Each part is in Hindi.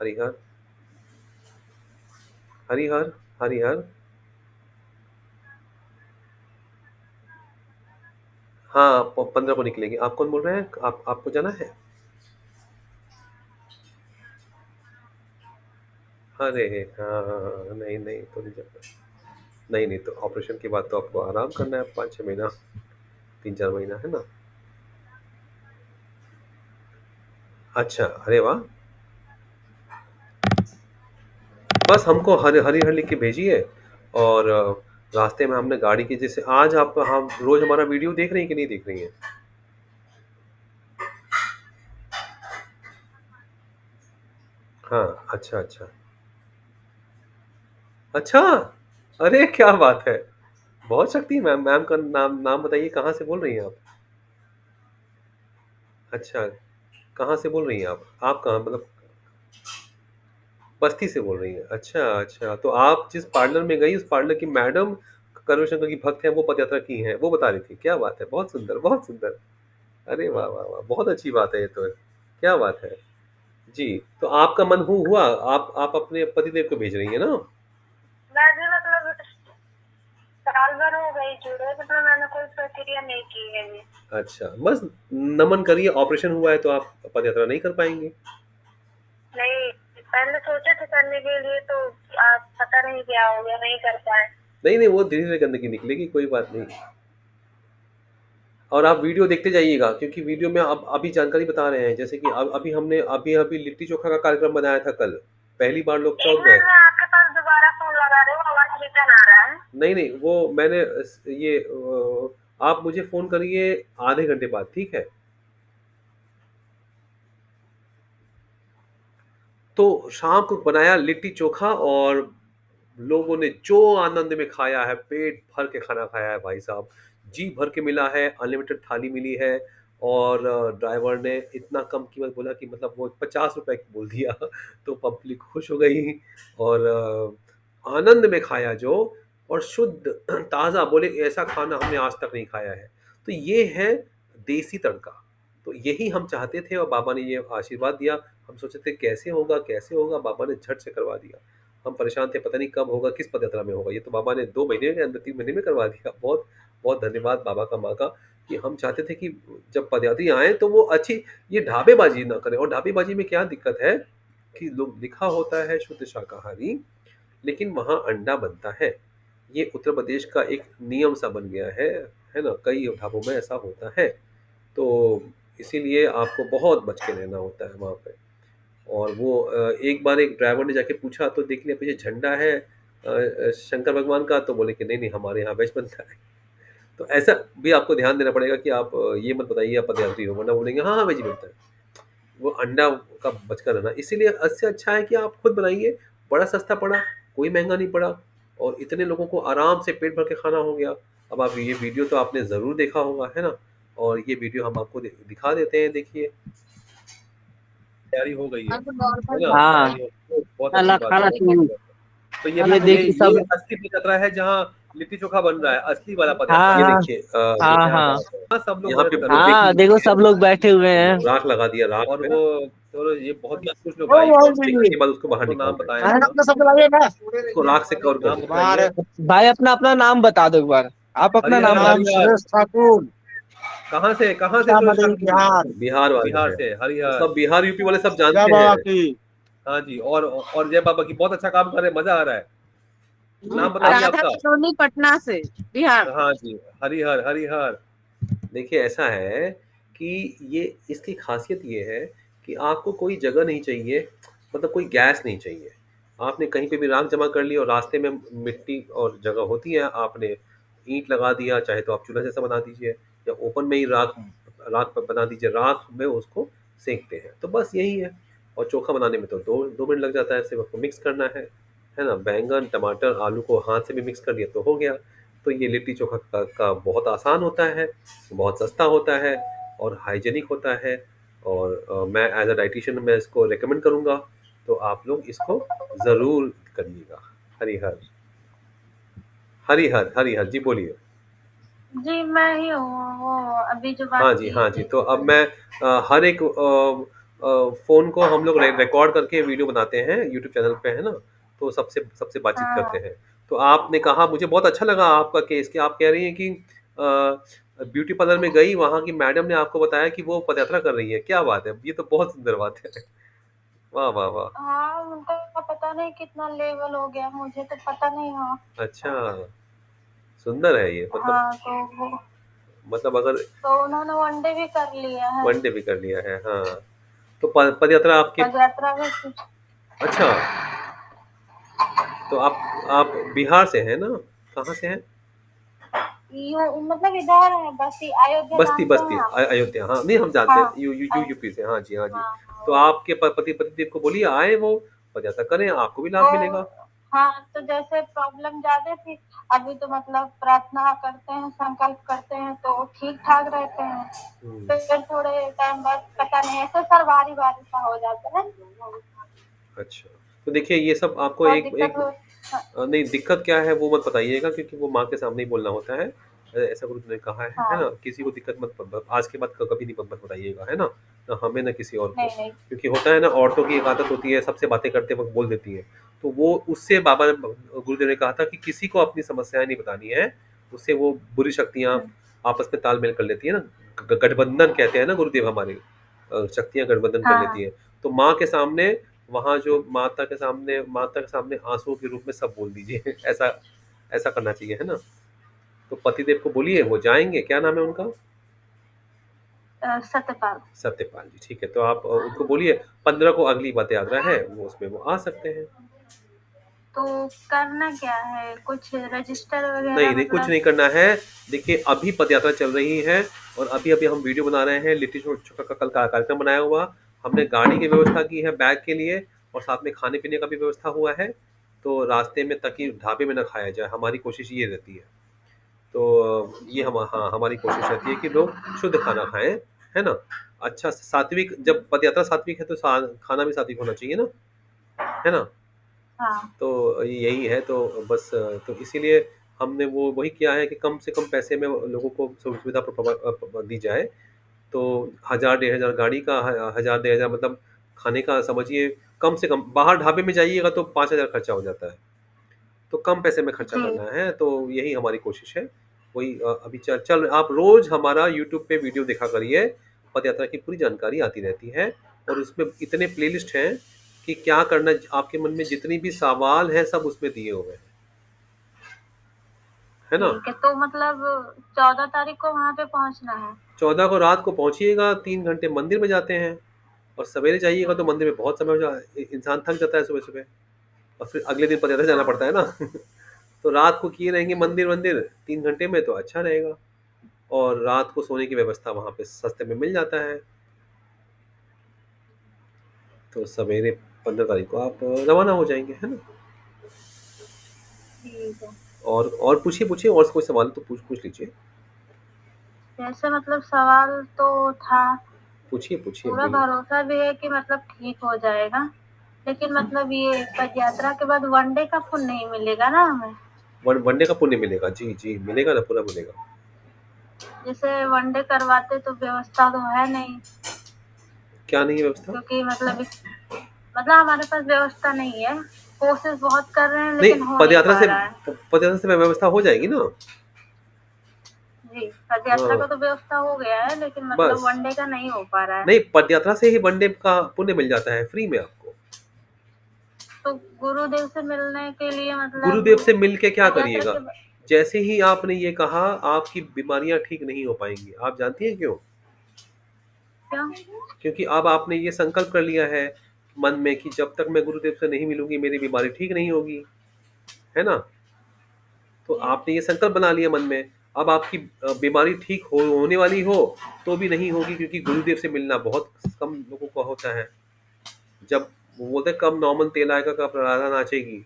हरिहर, हरिहर, हरिहर। हाँ, 15 को निकलेगी। आप कौन बोल रहे हैं? आपको जाना है? अरे हाँ, हाँ, हाँ, नहीं नहीं तो नहीं जाना। नहीं नहीं, तो ऑपरेशन के बाद तो आपको आराम करना है 5-6 महीना, 3-4 महीना, है ना? अच्छा, अरे वाह। बस हमको हरिहर लिख के भेजिए। और रास्ते में हमने गाड़ी की, जैसे आज आप हम रोज हमारा वीडियो देख रही हैं कि नहीं देख रही हैं? हाँ, अच्छा अच्छा। अच्छा, अरे क्या बात है। बहुत शक्ति मैम। मैम का नाम नाम बताइए, कहाँ से बोल रही हैं आप? अच्छा, कहाँ से बोल रही हैं आप कहाँ, मतलब? बस्ती से बोल रही हैं? अच्छा अच्छा, तो आप जिस पार्लर में गई, उस पार्लर की मैडम करुण शंकर की भक्त है, वो पदयात्रा की हैं, वो बता रही थी। क्या बात है, बहुत सुंदर, बहुत सुंदर। अरे वाह वाह वाह, बहुत अच्छी बात है ये तो। क्या बात है। जी। तो आपका मन हुआ, आप अपने पतिदेव को भेज रही हैं ना? मैं भी मतलब साल भर हो गई जुड़े, मतलब मैंने कोई प्रक्रिया नहीं की है ये। अच्छा, बस नमन करिए। ऑपरेशन हुआ है तो आप पदयात्रा नहीं कर पाएंगे। नहीं, पहले सोचे थे करने के लिए, तो आप पता नहीं क्या हो गया, नहीं कर पाए। नहीं नहीं, वो धीरे धीरे गंदगी निकलेगी, कोई बात नहीं। और आप वीडियो देखते जाइएगा, क्योंकि वीडियो में अब अभी जानकारी बता रहे हैं, जैसे कि अब अभी हमने अभी अभी लिट्टी चोखा का कार्यक्रम बनाया था कल। पहली बार लोग एक चौंक गए। मिनट में आपके पास दोबारा फोन लगा रही हूँ, आवाज रिटर्न आ रहा है। नहीं नहीं, वो मैंने ये आप मुझे फोन करिए आधे घंटे बाद, ठीक है? तो शाम को बनाया लिट्टी चोखा, और लोगों ने जो आनंद में खाया है, पेट भर के खाना खाया है भाई साहब। जी भर के मिला है, अनलिमिटेड थाली मिली है। और ड्राइवर ने इतना कम कीमत बोला कि मतलब वो 50 रुपए बोल दिया तो पब्लिक खुश हो गई। और आनंद में खाया जो। और शुद्ध ताज़ा बोले, ऐसा खाना हमने आज तक नहीं खाया है। तो ये है देसी तड़का। तो यही हम चाहते थे, और बाबा ने ये आशीर्वाद दिया। हम सोचे थे कैसे होगा कैसे होगा, बाबा ने झट से करवा दिया। हम परेशान थे, पता नहीं कब होगा, किस पदयात्रा में होगा। ये तो बाबा ने 2 महीने के अंदर, 3 महीने में करवा दिया। बहुत बहुत धन्यवाद बाबा का, माँ का। कि हम चाहते थे कि जब पदयात्री आए तो वो अच्छी, ये ढाबेबाजी ना करें। और ढाबेबाजी में क्या दिक्कत है कि लोग, लिखा होता है शुद्ध शाकाहारी, लेकिन वहाँ अंडा बनता है। ये उत्तर प्रदेश का एक नियम सा बन गया है ना? कई ढाबों में ऐसा होता है। तो इसीलिए आपको बहुत बच के रहना होता है वहाँ पे। और वो एक बार एक ड्राइवर ने जाके पूछा, तो देख लिया पीछे झंडा है शंकर भगवान का, तो बोले कि नहीं नहीं, हमारे यहाँ वेज बनता है। तो ऐसा भी आपको ध्यान देना पड़ेगा कि आप ये मत बताइए आप पदयात्री हो, वरना बोलेंगे हाँ हाँ वेज ही बनता है। वो अंडा का बचकर रहना, इसीलिए इससे अच्छा है कि आप खुद बनाइए। बड़ा सस्ता पड़ा, कोई महंगा नहीं पड़ा। और इतने लोगों को आराम से पेट भर के खाना हो गया। अब आप ये वीडियो तो आपने ज़रूर देखा होगा, है ना? और ये वीडियो हम आपको दिखा देते हैं, देखिए। तैयारी हो गई है ना? हाँ, तैयारी हो, बहुत अच्छी खाना बात है, खाना बहुत चाहिए। अच्छी बात है। तो ये देखिए ये सब। असली पदयात्रा है, जहाँ लिट्टी चोखा बन रहा है, असली वाला पदयात्रा। हाँ ये हाँ देखिए हाँ क्या हाँ बात है। हाँ, सब लोग यहाँ पे हाँ, वो हाँ, देखिए, देखो सब लोग बैठे हुए हैं। राख लगा दिया, राख और वो, चलो ये बहुत ही कुछ लोग भाई के बाद उसको बाहर निकाल नाम रहे बताया हैं। अपना सब लगाइए ना। उसको राख से कवर कर नाम दो। बताइए। भाई अपना अपना नाम बता दो एक बार। आप अपना हरिहर, नाम नाम बता। हरिहर। सुरेश ठाकुर, कहाँ से सुरेश सीतामढ़ी ठाकुर? बिहार। बिहार वाले बिहार हैं। से तो हरिहर। सब बिहार यूपी वाले सब जय जानते बाबा हैं। की। हाँ जी, और जय बाबा की, बहुत अच्छा काम कर रहे हैं, मजा आ रहा है। नाम बताइए राधा आपका। कॉलोनी पटना से, बिहार। हाँ जी, हरिहर, हरिहर। देखिए ऐसा है कि ये, इसकी खासियत ये है कि आपको कोई जगह नहीं चाहिए, मतलब कोई गैस नहीं चाहिए। आपने कहीं पे भी राख जमा कर ली, और रास्ते में मिट्टी और जगह होती है, आपने ईंट लगा दिया, चाहे तो आप चूल्हा जैसा बना दीजिए, या ओपन में ही राख राख बना दीजिए, राख में उसको सेंकते हैं, तो बस यही है। और चोखा बनाने में तो 2 मिनट लग जाता है, सिर्फ आपको मिक्स करना है ना? बैंगन टमाटर आलू को हाथ से भी मिक्स कर दिया तो हो गया। तो ये लिट्टी चोखा का बहुत आसान होता है, बहुत सस्ता होता है, और हाइजीनिक होता है। और मैं एज अ डाइटिशियन मैं इसको रेकमेंड करूँगा। तो आप लोग इसको ज़रूर करिएगा। हरिहर, हरिहर, हरिहर जी बोलिए। जी मैं ही हूँ वो, अभी जो बात हाँ जी, की हाँ जी। थी। तो अब मैं हर एक फ़ोन को हम लोग रिकॉर्ड करके वीडियो बनाते हैं यूट्यूब चैनल पे, है ना? तो सबसे सबसे बातचीत करते हाँ हैं। तो आपने कहा मुझे बहुत अच्छा लगा आपका केस कि आप कह रही हैं कि ब्यूटी पार्लर में गई, वहाँ की मैडम ने आपको बताया कि वो पदयात्रा कर रही है। क्या बात है! ये तो बहुत सुंदर बात है। वाह, वाह, वाह! हाँ, उनका पता नहीं कितना लेवल हो गया, मुझे तो पता नहीं। हाँ अच्छा, सुंदर है ये हाँ, तो वो मतलब अगर तो उन्होंने वनडे भी कर लिया है। वन डे भी कर लिया है, हाँ। तो पदयात्रा आपके पद यात्रा में कुछ अच्छा, तो आप बिहार से हैं ना? कहाँ से हैं? मतलब इधर है, बस अयोध्या बस्ती जानते बस्ती हैं आप? अयोध्या, हाँ, नहीं हम जानते हैं हाँ यूपी से, हाँ जी, हाँ जी। हाँ तो हाँ, आपके पतिदेव को बोलिए आए वो पदयात्रा करें, आपको भी लाभ वो मिलेगा। हाँ, तो जैसे प्रॉब्लम ज्यादा थी, अभी तो मतलब प्रार्थना करते हैं, संकल्प करते हैं तो ठीक ठाक रहते हैं। हम्म, फिर थोड़े टाइम बाद पता नहीं ऐसे सर भारी भारी सा हो जाता है, अच्छा। तो देखिए ये सब आपको बहुत एक दिक्कत एक हो। नहीं दिक्कत क्या है वो मत बताइएगा क्योंकि वो माँ के सामने ही बोलना होता है। ऐसा गुरु जी ने कहा है ना? हाँ किसी को दिक्कत आज के बाद कभी नहीं मत बताइएगा, है ना? ना हमें ना किसी और को। नहीं नहीं क्योंकि होता है ना औरतों की एक आदत होती है सबसे बातें करते वक़्त बोल देती हैं। तो वो उससे गुरुदेव ने कहा था कि किसी को अपनी समस्याएँ नहीं बतानी है, उससे वो बुरी शक्तियाँ हम्म, आपस में तालमेल कर लेती है ना, गठबंधन कहते हैं ना गुरुदेव हमारे, शक्तियाँ गठबंधन कर हाँ लेती हैं। तो माँ के सामने वहाँ जो माता के सामने आँसुओं के रूप में सब बोल दीजिए ऐसा ऐसा करना चाहिए, है ना? तो पतिदेव को बोलिए वो जाएँगे, क्या नाम है उनका? सत्यपाल। सत्यपाल जी, ठीक है। तो आप उनको बोलिए 15 को अगली पद यात्रा है, वो उसमें वो आ सकते हैं। तो करना क्या है, कुछ रजिस्टर वगैरह नहीं, नहीं कुछ मतलब? नहीं करना है। देखिए अभी पदयात्रा चल रही है और अभी-अभी हम वीडियो बना रहे हैं, लिट्टी चोखा का कल का कार्यक्रम बनाया हुआ। हमने गाड़ी की व्यवस्था की है बैग के लिए और साथ में खाने-पीने का भी व्यवस्था हुआ है। तो रास्ते में ताकि ढाबे में ना खाया जाए, हमारी कोशिश ये रहती है। तो ये हाँ, हमारी कोशिश रहती है कि लोग शुद्ध खाना खाएँ, है ना? अच्छा सात्विक जब पदयात्रा सात्विक है तो खाना भी सात्विक होना चाहिए ना, है ना? हाँ तो यही है तो बस तो इसीलिए हमने वो वही किया है कि कम से कम पैसे में लोगों को सुविधा दी जाए। तो 1000 डेढ़ हज़ार गाड़ी का 1000 डेढ़ हज़ार मतलब खाने का समझिए कम से कम बाहर ढाबे में जाइएगा तो 5000 खर्चा हो जाता है। तो कम पैसे में खर्चा जी करना है तो यही हमारी कोशिश है। वही अभी चल चल आप रोज़ हमारा यूट्यूब पे वीडियो देखा करिए, पदयात्रा की पूरी जानकारी आती रहती है और उसमें इतने प्लेलिस्ट हैं कि क्या करना आपके मन में जितनी भी सवाल हैं सब उसमें दिए हुए हैं, है ना? ठीक है, तो मतलब 14 तारीख को वहां पे पहुंचना है। 14 को रात को पहुँचिएगा, 3 घंटे मंदिर में जाते हैं और सवेरे जाइएगा तो मंदिर में बहुत समय हो इंसान थक जाता है सुबह-सुबह और फिर अगले दिन पदयात्रा जाना हाँ पड़ता है ना। तो रात को किए रहेंगे मंदिर-वंदिर 3 घंटे में तो अच्छा रहेगा और रात को सोने की व्यवस्था वहाँ पे सस्ते में मिल जाता है। तो सवेरे 15 तारीख को आप रवाना हो जाएँगे, है ना? ठीक है। और पूछिए और कोई सवाल तो पूछ लीजिए। जैसे मतलब सवाल तो था, पूछिए पूरा बोलिए। भरोसा भी है कि मतलब ठीक हो जाएगा, लेकिन मतलब ये पदयात्रा के बाद वनडे का पुण्य नहीं मिलेगा ना हमें? वनडे का पुण्य मिलेगा। जी, जी, मिलेगा ना पूरा मिलेगा। जैसे वनडे करवाते तो व्यवस्था तो है नहीं, क्या नहीं है व्यवस्था? क्योंकि मतलब हमारे पास व्यवस्था नहीं है। कोशिश बहुत कर रहे हैं नहीं लेकिन हो नहीं पा रहा है। पदयात्रा से व्यवस्था हो जाएगी ना? जी, पदयात्रा हाँ, का तो व्यवस्था हो गया है लेकिन मतलब बस। वनडे का नहीं हो पा रहा है। नहीं पदयात्रा से ही वनडे का पुण्य मिल जाता है फ्री में आपको। तो गुरुदेव से मिलने के लिए मतलब गुरुदेव से मिल के क्या पदयात्रा करिएगा? के जैसे ही आपने ये कहा आपकी बीमारियाँ ठीक नहीं हो पाएँगी। आप जानती हैं क्यों? क्यों? क्योंकि अब आपने ये संकल्प कर लिया है मन में कि जब तक मैं गुरुदेव से नहीं मिलूँगी मेरी बीमारी ठीक नहीं होगी, है ना? तो जी आपने ये संकल्प बना लिया मन में। अब आपकी बीमारी ठीक होने वाली हो तो भी नहीं होगी क्योंकि गुरुदेव से मिलना बहुत कम लोगों को होता है। जब वो बोलते हैं कब नॉर्मल तेल आएगा, कब राधा नाचेगी,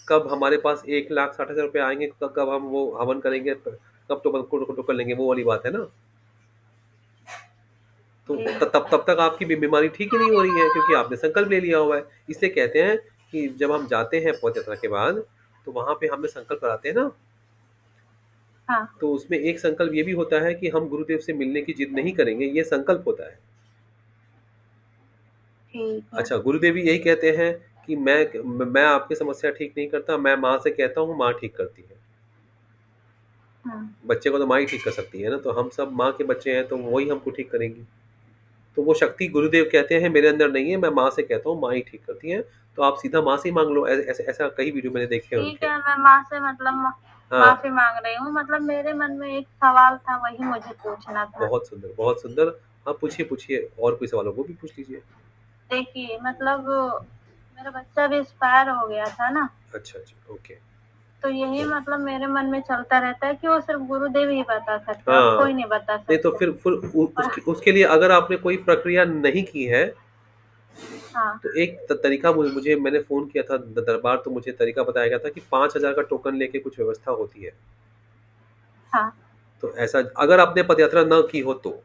कब हमारे पास 1,60,000 रुपए आएँगे, कब हम वो हवन करेंगे, कब टोकन लेंगे, वो वाली बात है ना। तो जी तब तक आपकी बीमारी ठीक ही नहीं हो रही है क्योंकि आपने संकल्प ले लिया हुआ है। इसलिए कहते हैं कि जब हम जाते हैं पद यात्रा के बाद, तो वहाँ पे हमें संकल्प कराते हैं ना, हाँ तो उसमें एक संकल्प ये भी होता है कि हम गुरुदेव से मिलने की जिद नहीं करेंगे, ये संकल्प होता है। ठीक है। अच्छा, गुरुदेव भी यही कहते हैं कि मैं आपकी समस्या ठीक नहीं करता, मैं माँ से कहता हूँ, माँ ठीक करती है। बच्चे को तो माँ ही ठीक कर सकती है ना, तो हम सब माँ के बच्चे हैं, तो वही हमको ठीक करेंगी। तो वो शक्ति गुरुदेव कहते हैं मेरे अंदर नहीं है, मैं माँ से कहता हूँ, माँ ही ठीक करती हैं, तो आप सीधा माँ से ही माँग लो। ऐसा कई वीडियो मैंने देखे हैं ठीक उनके। है, मैं माँ से मतलब हाँ, माफ़ी माँग रही हूँ। मतलब मेरे मन में एक सवाल था, वही मुझे पूछना था। बहुत सुंदर, बहुत सुंदर। हाँ, पूछिए, और कोई सवाल हो वो भी पूछ लीजिए। देखिए, मतलब मेरा बच्चा भी एक्सपायर हो गया था ना, अच्छा, ओके। तो यही मतलब मेरे मन में चलता रहता है कि वो सिर्फ़ गुरुदेव ही बता सकते हैं और हाँ, कोई नहीं बता नहीं तो सकता। फिर और उसके लिए अगर आपने कोई प्रक्रिया नहीं की है, हाँ, तो एक तरीका मुझे मैंने फ़ोन किया था दरबार, तो मुझे तरीका बताया गया था कि 5,000 का टोकन लेके कुछ व्यवस्था होती है। हाँ, तो ऐसा अगर आपने पदयात्रा न की हो तो।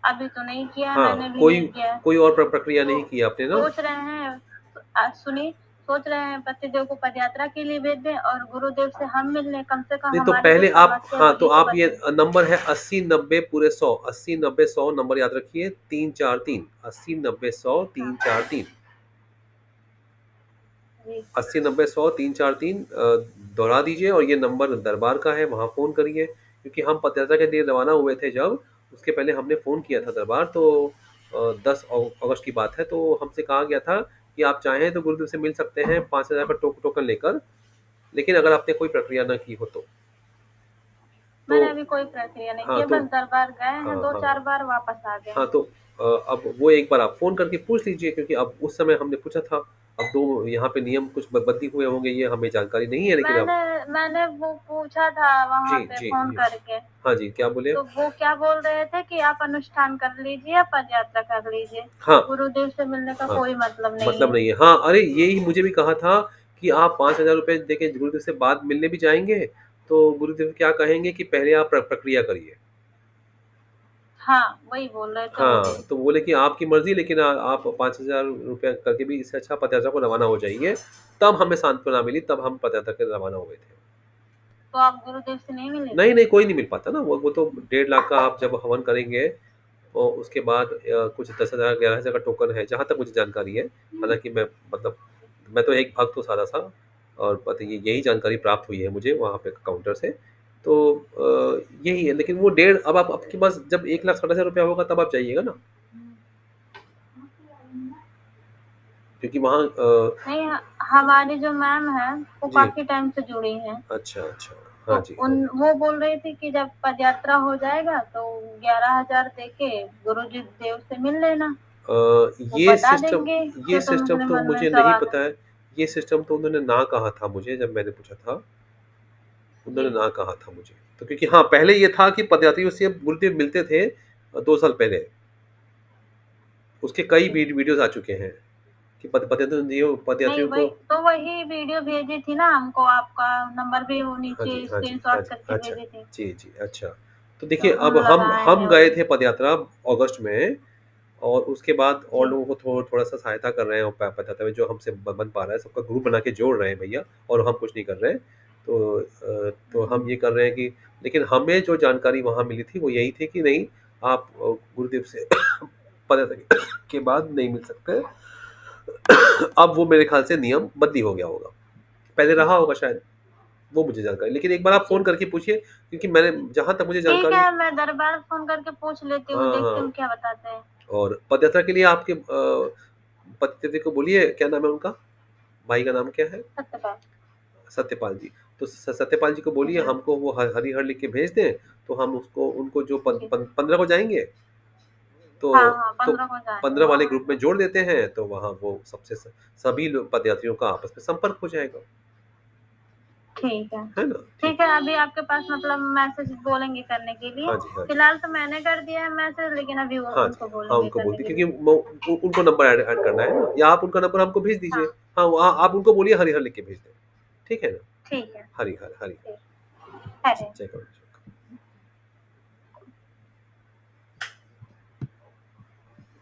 अभी तो नहीं किया है, हाँ, मैंने भी नहीं किया है। कोई और प्रक्रिया तो नहीं की आपने ना? सोच रहे हैं सुनिए, सोच रहे हैं पतिदेव को पदयात्रा के लिए भेज दें और गुरुदेव से हम मिल लें, कम से कम नहीं तो हमारी जो पहले आप, समस्या है हाँ, वो तो ये तो आप ये बता। नंबर है 80 90 पूरे 100, 80 90 100 नंबर याद रखिए, 343, 80 90 100 343, जी, 80 90 100 343 दोहरा दीजिए, और ये नंबर दरबार का है, वहाँ फ़ोन करिए, क्योंकि हम पदयात्रा के लिए रवाना हुए थे जब, उसके पहले हमने फ़ोन किया था दरबार, तो 10 अगस्त की बात है, तो हमसे कहा गया था कि आप चाहें तो गुरुदेव से मिल सकते हैं 5,000 का टोकन लेकर, लेकिन अगर आपने कोई प्रक्रिया ना की हो तो। तो मैंने अभी कोई प्रक्रिया नहीं की हाँ, है, तो बस दरबार गए हैं, हाँ, हाँ। 2-4 बार वापस आ गए हाँ, हैं। तो अब वो एक बार आप फ़ोन करके पूछ लीजिए, क्योंकि अब उस समय हमने पूछा था, अब तो यहाँ पे नियम कुछ बदली हुए होंगे, ये हमें जानकारी नहीं है, लेकिन अब। मैंने मैंने वो पूछा था वहाँ जी, पे जी, फ़ोन जी। करके, हाँ जी, क्या बोले? तो वो क्या बोल रहे थे कि आप अनुष्ठान कर लीजिए या पदयात्रा कर लीजिए, हाँ, गुरुदेव से मिलने का हाँ, कोई मतलब नहीं मतलब है। नहीं है। हाँ, अरे यही मुझे भी कहा था कि आप 5,000 रुपए देके गुरुदेव से बाद मिलने भी जाएँगे, तो गुरुदेव क्या कहेंगे कि पहले आप प्रक्रिया करिए। हाँ, वही बोल रहे थे वो हाँ, भी। तो बोले कि आपकी मर्ज़ी, लेकिन आप 5,000 रुपया करके भी इससे अच्छा पदयात्रा को रवाना हो जाइए। तब हमें सांत्वना मिली, तब हम पदयात्रा के रवाना हो गए थे। तो आप गुरुदेव से नहीं मिले नहीं, थे? नहीं, कोई नहीं मिल पाता ना, वो तो 1.5 लाख का आप जब हवन करेंगे, और उसके बाद कुछ 10,000 11,000 का टोकन है, जहाँ तक मुझे जानकारी है। हालाँकि मैं, मतलब मैं तो एक भक्त हूँ सादा-सा, और पता ये यही जानकारी प्राप्त हुई है मुझे वहाँ पे काउंटर से। तो यही है, लेकिन वो डेढ़, अब आप आपके पास जब 1,60,000 रुपया होगा तब आप जाइएगा ना, क्योंकि वहाँ नहीं, हमारी जो मैम है, वो जी। काफ़ी टाइम से जुड़ी हैं। अच्छा, अच्छा। तो हाँ जी, हाँ जी। वो बोल रही थी कि जब पदयात्रा हो जाएगा तो 11,000 देके गुरुजी देव से मिल लेना, अ, वो ये बता सिस्टम देंगे ये जो सिस्टम तुम्हारे तो मन में मुझे नहीं सवाल है। पता है। ये सिस्टम तो उन्होंने ना कहा था मुझे, जब मैंने पूछा था, उन्होंने जी, ना कहा था मुझे। तो क्योंकि हाँ, पहले ये था कि पदयात्रियों से गुरुदेव मिलते थे 2 साल पहले। उसके कई जी। वीडियोज़ आ चुके हैं कि नहीं, पदयात्रियों को। वही वीडियो भेजी थी ना हमको, आपका नंबर भी वो हाँ जी, नीचे हाँ जी, हाँ स्क्रीनशॉट जी। करके अच्छा। भेजी थी। जी, जी, अच्छा। तो तो देखिए, अब हम लगाए हम हैं गए उसी थे पदयात्रा अगस्त में, और उसके बाद और जी, लोगों को थोड़ा-सा सहायता कर रहे हैं, और प पता में जो हमसे बन पा रहा है, सबका ग्रुप बना के जोड़ रहे हैं भैया, और हम कुछ नहीं कर रहे हैं। तो हम ये कर रहे हैं कि, लेकिन हमें जो जानकारी वहाँ मिली थी वो यही थी कि नहीं, आप गुरुदेव से पदयात्रा के बाद नहीं मिल सकते। अब वो मेरे ख़्याल से नियम बदली हो गया होगा। पहले रहा होगा शायद, वो मुझे जानकारी, लेकिन एक बार आप फ़ोन जी। करके पूछिए, क्योंकि मैंने जहाँ तक मुझे ठीक जानकारी। है, मैं दरबार फ़ोन करके पूछ लेती हूँ, हाँ, देखती हूँ हाँ। क्या बताते हैं। और पदयात्रा के लिए आपके पति को बोलिए, क्या नाम है उनका? भाई का नाम क्या है? सत्यपाल। सत्यपाल जी। तो सत्यपाल जी को बोलिए जी, हमको वो हरिहर लिख के भेज दें, तो हम उसको उनको जो जी। 15 को जाएँगे, तो हाँ, हाँ, तो 15 को जाएँगे। 15 वाले ग्रुप में जोड़ देते हैं, तो वहाँ वो सभी लोग पदयात्रियों का आपस में संपर्क हो जाएगा। ठीक है। है ना? ठीक ठीक है, है। अभी आपके पास मतलब मैसेज बोलेंगे करने के लिए। हाँ जी, हाँ जी। फिलहाल तो मैंने कर दिया है मैसेज, लेकिन अभी वो हाँ जी, उनको हाँ, बोलेंगे उनको बोल करने दी, के क्योंकि लिए। उनको नंबर ऐड करना है ना, या आप उनका नंबर हमको भेज दीजिए। हाँ, हाँ, आप उनको बोलिए हरिहर लिख के भेज दें। ठीक है ना? ठीक है। हरिहर, हरिहर। ठीक। अरे! जय गणेश।